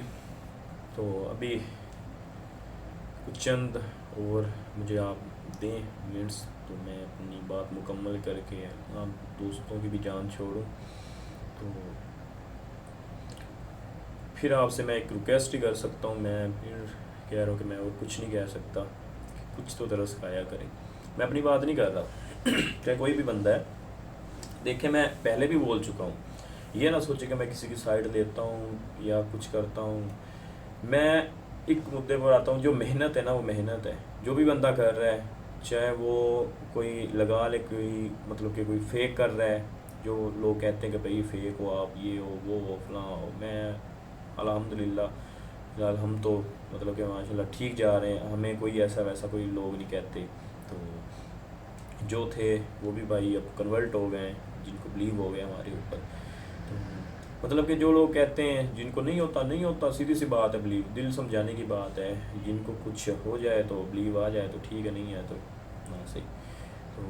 तो अभी कुछ चंद और मुझे आप दें मिनट्स, तो मैं अपनी बात मुकम्मल करके आप दोस्तों की भी जान छोड़ूं। तो फिर आपसे मैं एक रिक्वेस्ट ही कर सकता हूँ, मैं फिर कह रहा हूँ कि मैं और कुछ नहीं कह सकता, कुछ तो तरस खाया करें। मैं अपनी बात नहीं कर रहा चाहे कोई भी बंदा है। देखें, मैं पहले भी बोल चुका हूँ, ये ना सोचे कि मैं किसी की साइड लेता हूँ या कुछ करता हूँ। मैं एक मुद्दे पर आता हूँ, जो मेहनत है ना वो मेहनत है। जो भी बंदा कर रहा है, चाहे वो कोई लगा ले, कोई मतलब कि कोई फेक कर रहा है, जो लोग कहते हैं कि भाई फेक हो आप, ये हो वो हो फलां हो, मैं अल्हम्दुलिल्लाह फिलहाल हम तो मतलब कि माशाल्लाह ठीक जा रहे हैं, हमें कोई ऐसा वैसा कोई लोग नहीं कहते। तो जो थे वो भी भाई अब कन्वर्ट हो गए, जिनको बिलीव हो गया हमारे ऊपर। तो मतलब कि जो लोग कहते हैं जिनको नहीं होता, सीधी सी बात है, बिलीव दिल समझाने की बात है। जिनको कुछ हो जाए तो बिलीव आ जाए तो ठीक है, नहीं है तो ना सही। तो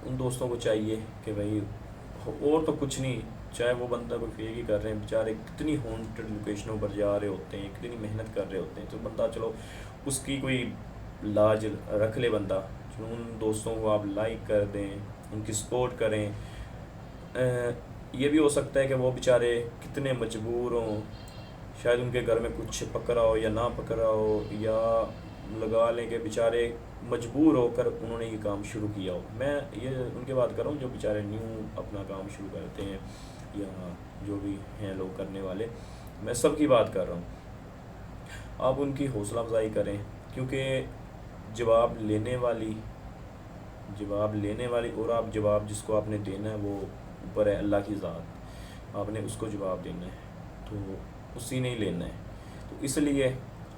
उन दोस्तों को चाहिए कि भाई और तो कुछ नहीं, चाहे वो बंदा कोई फेक ही कर रहे हैं, बेचारे कितनी हॉन्टेड लोकेशनों पर जा रहे होते हैं, कितनी मेहनत कर रहे होते हैं। तो बंदा चलो उसकी कोई लाज रख ले बंदा, चलो उन दोस्तों को आप लाइक कर दें, उनकी सपोर्ट करें। ये भी हो सकता है कि वो बेचारे कितने मजबूर हों, शायद उनके घर में कुछ पकड़ा हो या ना पकड़ा हो, या लगा लें कि बेचारे मजबूर होकर उन्होंने ये काम शुरू किया हो। मैं ये उनकी बात कर रहा हूँ जो बेचारे न्यू अपना काम शुरू करते हैं, या जो भी हैं लोग करने वाले, मैं सब की बात कर रहा हूँ। आप उनकी हौसला अफजाई करें, क्योंकि जवाब लेने वाली और आप जवाब जिसको आपने देना है वो ऊपर है, अल्लाह की ज़ात, आपने उसको जवाब देना है, तो उसी ने ही लेना है। तो इसलिए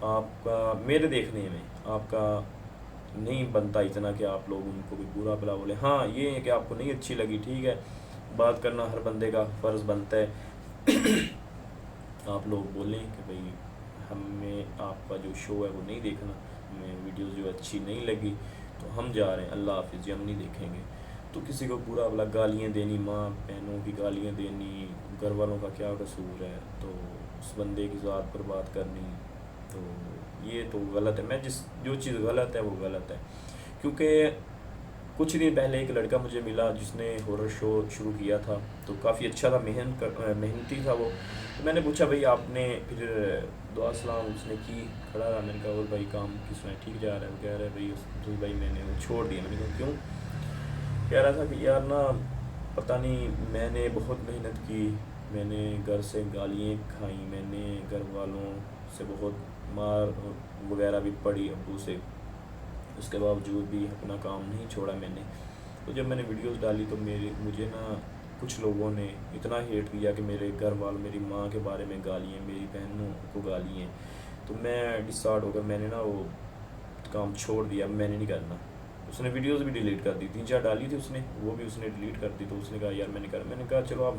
आपका, मेरे देखने में आपका नहीं बनता इतना कि आप लोग उनको भी बुरा भला बोले। हाँ, ये है कि आपको नहीं अच्छी लगी, ठीक है, बात करना हर बंदे का फ़र्ज़ बनता है। आप लोग बोलें कि भाई हमें आपका जो शो है वो नहीं देखना, हमें वीडियोस जो अच्छी नहीं लगी, तो हम जा रहे हैं, अल्लाह हाफिज़, हम नहीं देखेंगे। तो किसी को बुरा भला गालियाँ देनी, माँ बहनों की गालियाँ देनी, घर वालों का क्या कसूर है, तो उस बंदे की ज़ात पर बात करनी, तो ये तो गलत है। मैं जो चीज़ गलत है वो गलत है। क्योंकि कुछ दिन पहले एक लड़का मुझे मिला जिसने हॉरर शो शुरू किया था, तो काफ़ी अच्छा था, मेहनती था वो। तो मैंने पूछा भाई आपने फिर दुआ सलाम उसने की, खड़ा रहा। मैंने कहा और भाई काम किस में ठीक जा रहा है? वो कह रहा है भाई तो भाई मैंने वो छोड़ दिया। मैंने कहा क्यों? कह रहा था कि यार ना पता नहीं, मैंने बहुत मेहनत की, मैंने घर से गालियाँ खाई, मैंने घर वालों से बहुत मार वगैरह भी पड़ी अब्बू से, उसके बावजूद भी अपना काम नहीं छोड़ा मैंने। तो जब मैंने वीडियोस डाली तो मुझे ना कुछ लोगों ने इतना हेट किया कि मेरे घर वालों, मेरी माँ के बारे में गालियाँ, मेरी बहनों को गालियाँ। तो मैं डिसाइड होकर मैंने ना वो काम छोड़ दिया, मैंने नहीं करना। उसने वीडियोस भी डिलीट कर दी, 3-4 डाली थी उसने, वो भी उसने डिलीट कर दी। तो उसने कहा यार मैंने कहा चलो आप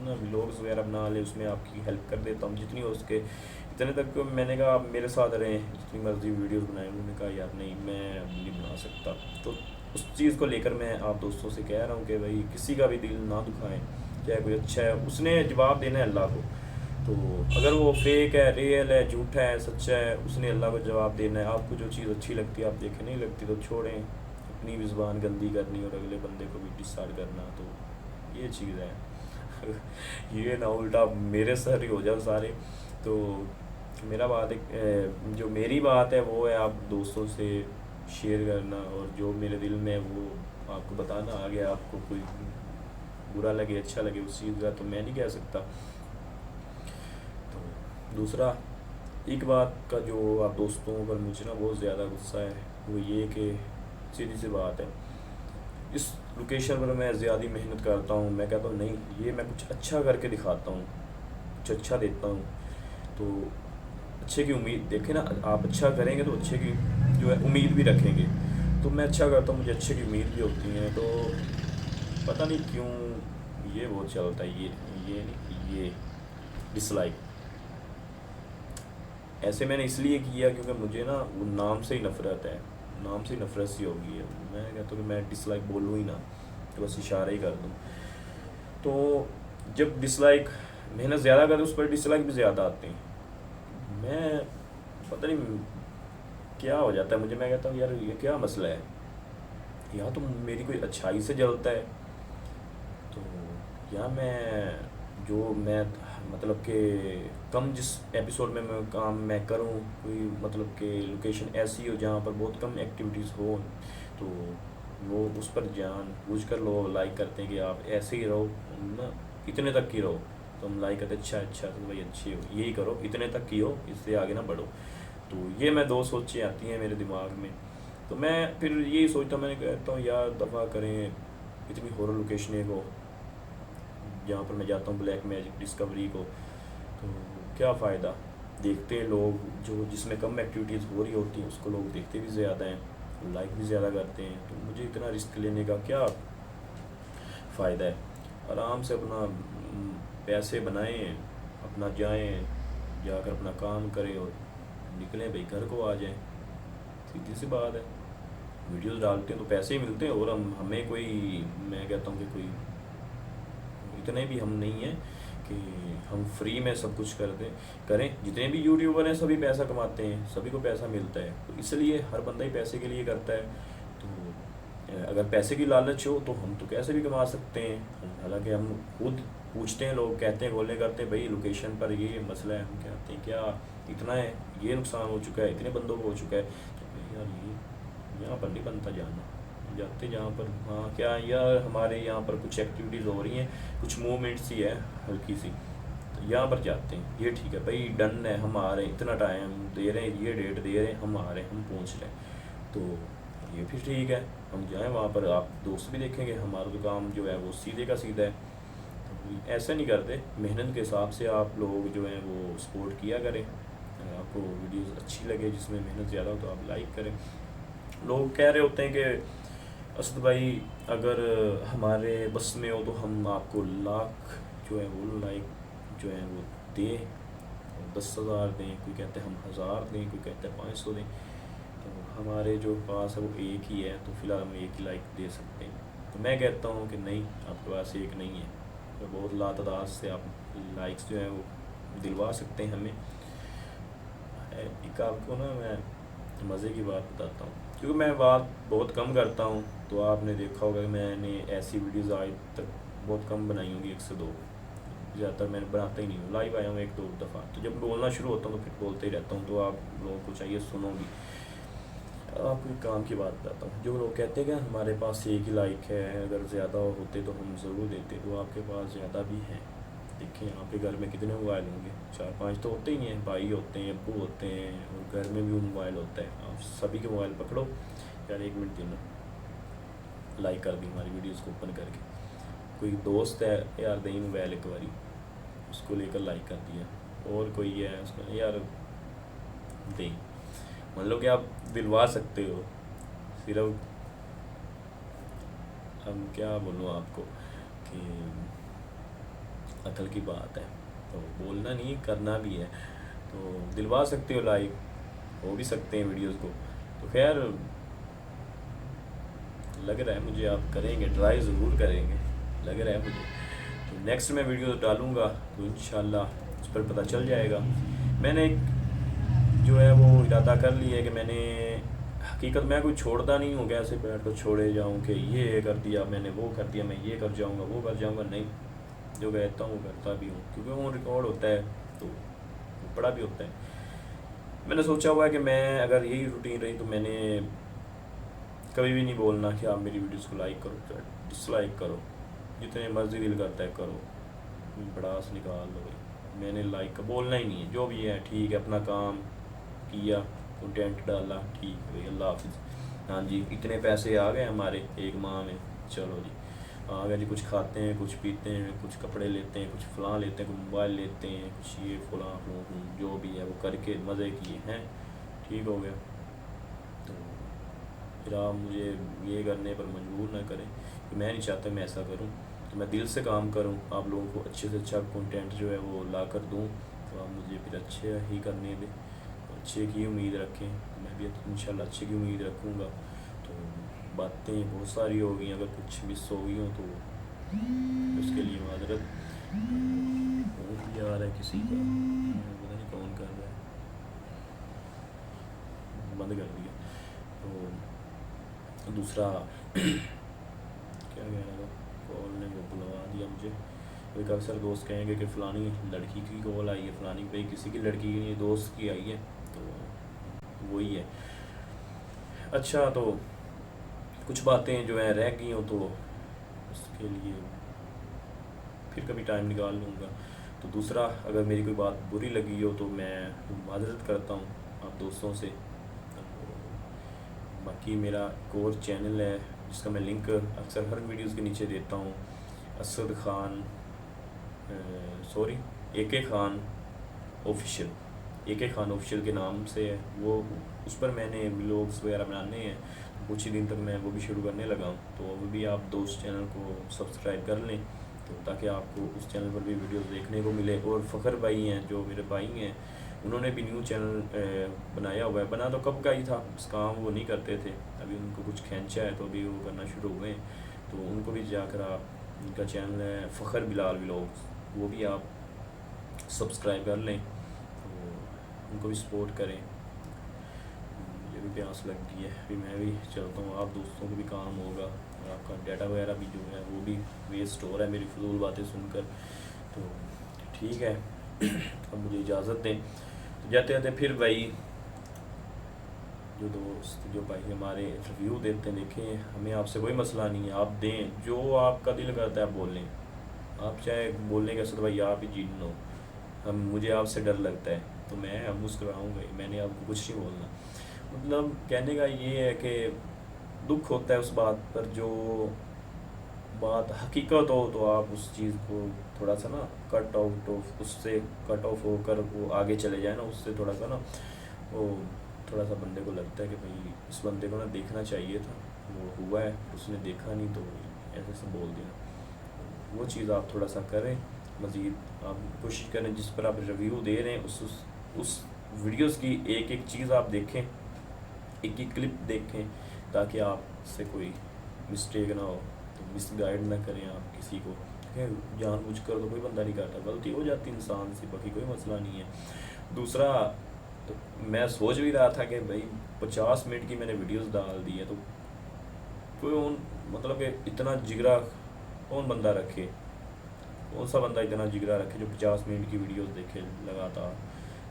ना व्लॉग्स वगैरह बना ले, उसमें आपकी हेल्प कर देता हूँ जितनी हो सके। इतने तक मैंने कहा आप मेरे साथ रहें, जितनी मर्जी वीडियोस बनाएं। उन्होंने कहा यार नहीं, मैं नहीं बना सकता। तो उस चीज़ को लेकर मैं आप दोस्तों से कह रहा हूँ कि भाई किसी का भी दिल ना दुखाएं, चाहे कोई अच्छा है, उसने जवाब देना है अल्लाह को। तो अगर वो फेक है, रियल है, झूठा है, सच्चा है, उसने अल्लाह को जवाब देना है। आपको जो चीज़ अच्छी लगती है आप देखें, नहीं लगती तो छोड़ें। अपनी भी ज़ुबान गंदी करनी और अगले बंदे को भी डिसाइड करना, तो ये चीज़ है। ये ना उल्टा मेरे सर ही हो जाओ सारे। तो मेरा बात एक जो मेरी बात है वो है आप दोस्तों से शेयर करना, और जो मेरे दिल में है वो आपको बताना। आगे आपको कोई बुरा लगे अच्छा लगे उस चीज़ का तो मैं नहीं कह सकता। तो दूसरा एक बात का जो आप दोस्तों पर मुझे ना बहुत ज़्यादा गुस्सा है वो ये कि सीधी सी बात है, इस लोकेशन पर मैं ज़्यादा मेहनत करता हूँ, मैं कहता हूँ नहीं ये मैं कुछ अच्छा करके दिखाता हूँ, कुछ अच्छा देता हूँ, तो अच्छे की उम्मीद देखें ना, आप अच्छा करेंगे तो अच्छे की जो है उम्मीद भी रखेंगे। तो मैं अच्छा करता हूँ, मुझे अच्छे की उम्मीद भी होती है। तो पता नहीं क्यों ये बहुत चलता है, ये डिसलाइक ऐसे मैंने इसलिए किया क्योंकि मुझे ना वो नाम से ही नफ़रत है, नाम से ही नफ़रत सी हो गई है। मैं कहता हूँ कि मैं डिसलाइक बोलूँ ही ना, तो बस इशारा ही कर दूँ। तो जब डिसलाइक मेहनत ज़्यादा करते उस पर डिसलाइक भी ज़्यादा आते हैं। मैं पता नहीं क्या हो जाता है मुझे, मैं कहता हूँ यार ये क्या मसला है, या तो मेरी कोई अच्छाई से जलता है, तो या मैं मतलब कि कम जिस एपिसोड में मैं काम मैं करूँ, कोई मतलब कि लोकेशन ऐसी हो जहाँ पर बहुत कम एक्टिविटीज़ हो, तो वो उस पर जान बूझ कर लोग लाइक करते हैं कि आप ऐसे ही रहो ना, इतने तक की रहो। तो हम लाइक करते अच्छा तो भाई अच्छी हो, यही करो, इतने तक की हो, इससे आगे ना बढ़ो। तो ये मैं दो सोचें आती हैं मेरे दिमाग में। तो मैं फिर यही सोचता, मैंने कहता हूँ यार दफ़ा करें इतनी हॉरर लोकेशनें को जहाँ पर मैं जाता हूँ, ब्लैक मैजिक डिस्कवरी को, तो क्या फ़ायदा, देखते हैं लोग जो जिसमें कम एक्टिविटीज़ हो रही होती हैं उसको लोग देखते भी ज़्यादा हैं, लाइक भी ज़्यादा करते हैं। तो मुझे इतना रिस्क लेने का क्या फ़ायदा है। आराम से अपना पैसे बनाएं, अपना जाएं, जाकर अपना काम करें और निकलें भाई, घर को आ जाएं। सीधी सी बात है। वीडियोस डालते हैं तो पैसे ही मिलते हैं, और हमें कोई, मैं कहता हूँ कि कोई इतने भी हम नहीं हैं कि हम फ्री में सब कुछ कर दें करें। जितने भी यूट्यूबर हैं सभी पैसा कमाते हैं, सभी को पैसा मिलता है, तो इसलिए हर बंदा ही पैसे के लिए करता है। तो अगर पैसे की लालच हो तो हम तो कैसे भी कमा सकते हैं। हालांकि हम खुद पूछते हैं, लोग कहते हैं बोलने करते हैं भाई लोकेशन पर ये मसला है, हम कहते हैं क्या इतना है, ये नुकसान हो चुका है, इतने बंदों को हो चुका है, तो यार ये यहाँ पर नहीं बनता जाना। जाते जहाँ पर हाँ क्या यार हमारे यहाँ पर कुछ एक्टिविटीज़ हो रही हैं, कुछ मूवमेंट्स ही है हल्की सी, तो यहाँ पर जाते हैं, ये ठीक है भाई डन है, हम आ रहे हैं, इतना टाइम दे रहे हैं, ये डेट दे रहे हैं, हम आ रहे हैं, हम पहुँच रहे हैं, तो ये भी ठीक है, हम जाएँ वहाँ पर। आप दोस्त भी देखेंगे हमारा तो काम जो है वो सीधे का सीधा है। तो ऐसा नहीं करते, मेहनत के हिसाब से आप लोग जो हैं वो सपोर्ट किया करें। अगर आपको वीडियोज़ अच्छी लगे जिसमें मेहनत ज़्यादा हो तो आप लाइक करें। लोग कह रहे होते हैं कि असद भाई अगर हमारे बस में हो तो हम आपको लाख जो है वो लाइक जो है वो दें, 10,000 दें, कोई कहते हैं हम 1,000 दें, कोई कहते हैं 500 दें। तो हमारे जो पास है वो एक ही है, तो फिलहाल हम एक ही लाइक दे सकते हैं। तो मैं कहता हूँ कि नहीं, आपके पास एक नहीं है, तो बहुत लातादाद से आप लाइक्स जो है वो दिलवा सकते हैं हमें। एक आपको ना मैं मज़े की बात बताता हूँ, क्योंकि मैं बात बहुत कम करता हूँ, तो आपने देखा होगा कि मैंने ऐसी वीडियोज़ आज तक बहुत कम बनाई होंगी, 1 से 2, ज़्यादातर मैंने बनाता ही नहीं हूँ। लाइव आया हूँ 1-2 दफ़ा, तो जब बोलना शुरू होता हूँ तो फिर बोलते ही रहता हूँ, तो आप लोगों को चाहिए सुनोगी। आपको एक काम की बात बताता हूँ, जो लोग कहते हैं कि हमारे पास एक ही लाइक है, अगर ज़्यादा होते तो हम ज़रूर देते, तो आपके पास ज़्यादा भी हैं। देखिए आपके घर में कितने मोबाइल होंगे, 4-5 तो होते ही हैं, भाई होते हैं, अब्बू होते हैं, और घर में भी मोबाइल होता है। आप सभी के मोबाइल पकड़ो यार, 1 मिनट देना, लाइक कर दी हमारी वीडियोज़ को ओपन करके। कोई दोस्त है यार दही मोबाइल एक बारी, उसको लेकर लाइक कर दिया, और कोई है उसको यार दही, मान लो कि आप दिलवा सकते हो। सिर्फ हम क्या बोलूँ आपको कि अकल की बात है, तो बोलना नहीं करना भी है, तो दिलवा सकते हो, लाइक हो भी सकते हैं वीडियोस को। तो खैर लग रहा है मुझे आप करेंगे, ट्राई ज़रूर करेंगे, लग रहा है मुझे। तो नेक्स्ट मैं वीडियो डालूँगा तो इंशाल्लाह उस पर पता चल जाएगा। मैंने एक जो है वो इरादा कर लिया है कि मैंने हकीकत मैं कोई छोड़ता नहीं हूँ, कैसे बैठ कर छोड़े जाऊँ कि ये कर दिया मैंने, वो कर दिया, मैं ये कर जाऊँगा, वो कर जाऊँगा, नहीं। जो कहता हूँ करता भी हूँ, क्योंकि वो रिकॉर्ड होता है तो बड़ा भी होता है। मैंने सोचा हुआ है कि मैं अगर यही रूटीन रही तो मैंने कभी भी नहीं बोलना कि आप मेरी वीडियोस को लाइक करो, डिसलाइक करो, जितने मर्जी दिल करता है करो, बड़ास निकाल लो भाई। मैंने लाइक का बोलना ही नहीं है, जो भी है ठीक है, अपना काम किया, कंटेंट डाला, ठीक है भाई, अल्लाह हाफिज़। हाँ जी, इतने पैसे आ गए हमारे एक माह में, चलो जी आ गया जी, कुछ खाते हैं, कुछ पीते हैं, कुछ कपड़े लेते हैं, कुछ फलां लेते हैं, कुछ मोबाइल लेते हैं, कुछ ये फलां जो भी है वो करके मज़े किए हैं, ठीक हो गया। तो फिर आप मुझे ये करने पर मजबूर ना करें कि मैं नहीं चाहता मैं ऐसा करूं, तो मैं दिल से काम करूं, आप लोगों को अच्छे से अच्छा कंटेंट जो है वो ला कर दूँ, तो आप मुझे फिर अच्छे ही करने दें, अच्छे की उम्मीद रखें, तो मैं भी इंशाल्लाह अच्छे की उम्मीद रखूँगा। तो बातें बहुत सारी हो गई, अगर कुछ मिस हो गई हो तो उसके लिए माजरत। फ़ोन भी आ रहा है किसी का, पता नहीं कौन कर रहा है, बंद कर दिया। तो दूसरा क्या कह रहा था, कॉल ने वो बुलवा दिया मुझे। एक अक्सर दोस्त कहेंगे कि फ़लानी लड़की की कॉल आई है, फ़लानी भाई किसी की लड़की की नहीं, दोस्त की आई है, तो वही है। अच्छा, तो कुछ बातें जो है रह गई हो तो उसके लिए फिर कभी टाइम निकाल लूँगा। तो दूसरा, अगर मेरी कोई बात बुरी लगी हो तो मैं माज़रत करता हूँ आप दोस्तों से। बाकी मेरा एक और चैनल है जिसका मैं लिंक अक्सर हर वीडियोस के नीचे देता हूँ, Asad Khan AK Khan official, AK Khan official के नाम से है वो। उस पर मैंने व्लॉग्स वगैरह बनाने हैं, कुछ ही दिन तक मैं वो भी शुरू करने लगा हूँ, तो वो भी आप दोस्त चैनल को सब्सक्राइब कर लें, तो ताकि आपको उस चैनल पर भी वीडियोस देखने को मिले। और फ़खर भाई हैं जो मेरे भाई हैं, उन्होंने भी न्यू चैनल बनाया हुआ है, बना तो कब का ही था, उस काम वो नहीं करते थे, अभी उनको कुछ खींचा है तो अभी वो करना शुरू हुए। तो उनको भी जाकर आप, उनका चैनल है फ़खर बिलाल व्लॉग्स, वो भी आप सब्सक्राइब कर लें, तो उनको भी सपोर्ट करें। मुझे भी प्यास लग गई है, अभी मैं भी चलता हूँ, आप दोस्तों को भी काम होगा, और आपका डाटा वगैरह भी जो है वो भी वेस्ट हो रहा है मेरी फजूल बातें सुनकर। तो ठीक है अब मुझे इजाज़त दें। तो जाते जाते फिर भाई जो दोस्त जो भाई हमारे रिव्यू देते हैं, देखें हमें आपसे कोई मसला नहीं है, आप दें जो आपका दिल करता है, आप बोलें, आप चाहे बोलने के साथ भाई आप ही जीन लो, मुझे आपसे डर लगता है तो मैं अब मुस्कुराऊँगा, मैंने आपको कुछ नहीं बोलना। मतलब कहने का ये है कि दुख होता है उस बात पर, जो बात हकीकत हो तो आप उस चीज़ को थोड़ा सा ना उससे कट ऑफ होकर वो आगे चले जाए ना, उससे थोड़ा सा ना वो थोड़ा सा बंदे को लगता है कि भाई इस बंदे को ना देखना चाहिए था, वो हुआ है उसने देखा नहीं तो ऐसे से बोल दिया। वो चीज़ आप थोड़ा सा करें, मज़ीद आप कोशिश करें जिस पर आप रिव्यू दे रहे हैं उस वीडियोस की एक एक चीज़ आप देखें, एक एक क्लिप देखें, ताकि आपसे कोई मिस्टेक ना हो, तो मिसगाइड ना करें आप किसी को। जानबूझकर तो कोई बंदा नहीं करता, गलती हो जाती इंसान से, बाकी कोई मसला नहीं है। दूसरा, तो मैं सोच भी रहा था कि भाई 50 मिनट की मैंने वीडियोस डाल दी है, तो कोई मतलब कि इतना जिगरा कौन बंदा रखे, कौन सा बंदा इतना जिगरा रखे जो 50 मिनट की वीडियोस देखे लगातार।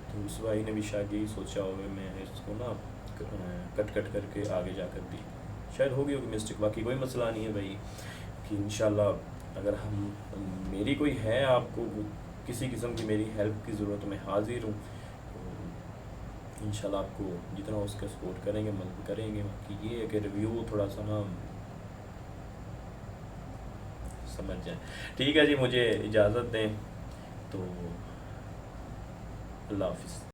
तो उस भाई ने भी शायद यही सोचा होगा, मैं इसको ना कट करके आगे जाकर दी, शायद होगी मिस्टेक, बाकी कोई मसला नहीं है भाई। कि इंशाल्लाह अगर मेरी कोई है, आपको किसी किस्म की मेरी हेल्प की ज़रूरत तो मैं हाजिर हूँ, तो इंशाल्लाह आपको जितना उसका सपोर्ट करेंगे मदद करेंगे। बाकी ये है कि रिव्यू थोड़ा सा ना समझ जाए। ठीक है जी, मुझे इजाज़त दें, तो अल्लाह हाफिज़।